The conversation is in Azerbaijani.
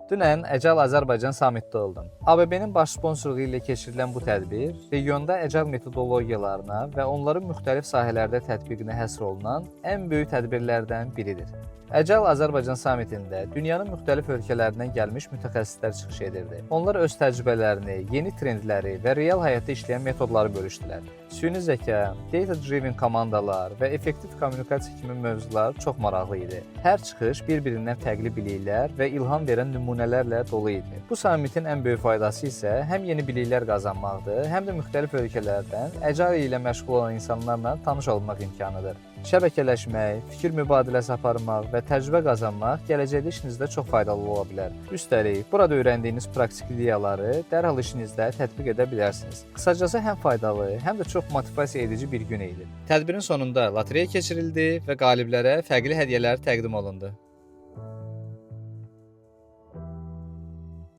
Dünən Əcəl Azərbaycan sammitdə oldum. ABB-nin baş sponsorluğu ilə keçirilən bu tədbir regionda əcəl metodologiyalarına və onların müxtəlif sahələrdə tətbiqinə həsr olunan ən böyük tədbirlərdən biridir. Əcəl Azərbaycan sammitində dünyanın müxtəlif ölkələrindən gəlmiş mütəxəssislər çıxış edirdi. Onlar öz təcrübələrini, yeni trendləri və real həyatda işləyən metodları bölüşdülər. Süni zəka, data-driven komandalar və effektiv kommunikasiya kimi mövzular çox maraqlı idi. Hər çıxış bir-birindən fərqli biliklər və ilham verən nümunələrlə dolu idi. Bu sammitin ən böyük faydası isə həm yeni biliklər qazanmaqdır, həm də müxtəlif ölkələrdən əcəl ilə məşğul olan insanlarla tanış olmaq imkanıdır. Şəbəkələşmək, fikir mübadiləsi aparmaq və təcrübə qazanmaq gələcəkdə işinizdə çox faydalı ola bilər. Üstəlik, burada öyrəndiyiniz praktik ideyaları dərhal işinizdə tətbiq edə bilərsiniz. Qısacası həm faydalı, həm də çox motivasiya edici bir gün idi. Tədbirin sonunda lotereya keçirildi və qaliblərə fərqli hədiyyələr təqdim olundu.